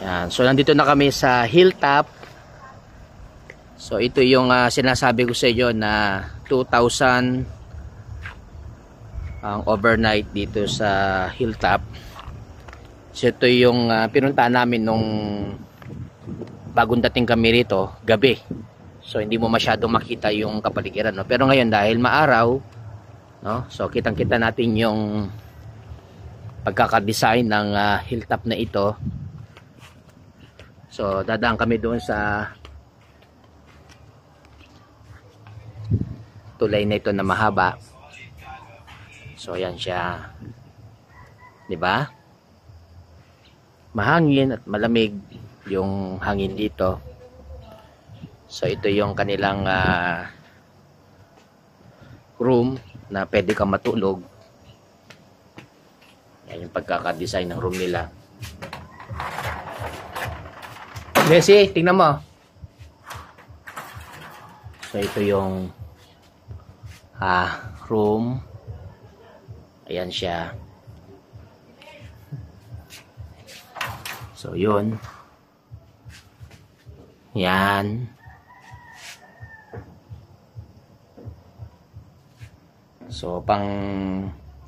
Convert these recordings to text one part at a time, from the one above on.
Yan. So nandito na kami sa hilltop. So ito yung sinasabi ko sa inyo na 2,000 ang overnight dito sa hilltop. So ito yung pinuntahan namin nung bagong dating kami rito, gabi. So hindi mo masyadong makita yung kapaligiran, no? Pero ngayon dahil maaraw, no? So kitang-kita natin yung pagkaka-design ng hilltop na ito. So dadaan kami doon sa tulay na ito na mahaba. So ayan siya. 'Di ba? Mahangin at malamig yung hangin dito. So ito yung kanilang room na pwede kang matulog. Yan yung pagkaka-design ng room nila. Bessie, tingnan mo. So ito yung room. Ayan siya. So yun. Yan. So pang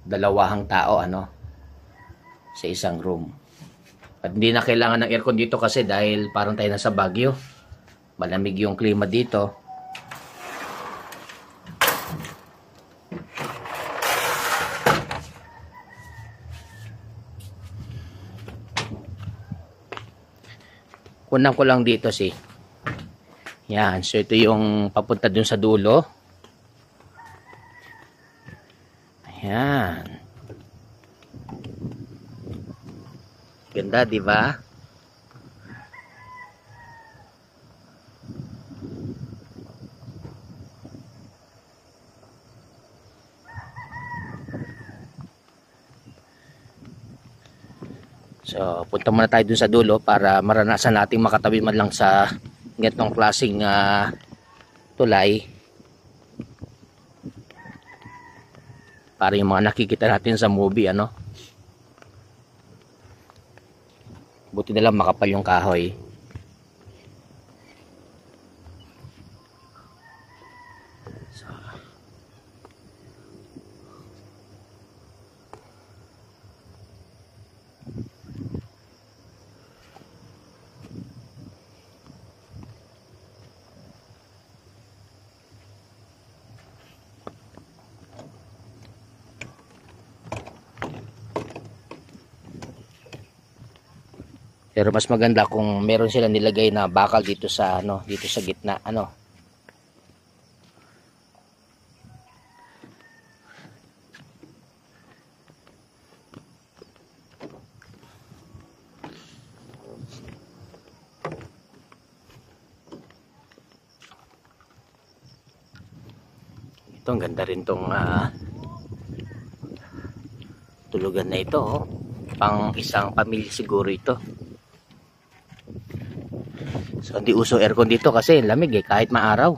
dalawahang tao sa isang room. At hindi na kailangan ng aircon dito kasi dahil parang tayo nasa Baguio. Malamig yung klima dito. Kunan ko lang dito yan. So ito yung papunta dun sa dulo. Ayan. Ganda, di ba? So, punta muna tayo dun sa dulo para maranasan nating makatabi man lang sa ganitong klaseng tulay. Para yung mga nakikita natin sa movie, buti na lang makapal yung kahoy. So, pero mas maganda kung meron sila nilagay na bakal dito sa dito sa gitna, Ito ang ganda rin tong tulugan na ito, pang isang pamilya siguro ito. So hindi uso aircon dito kasi lamig kahit maaraw.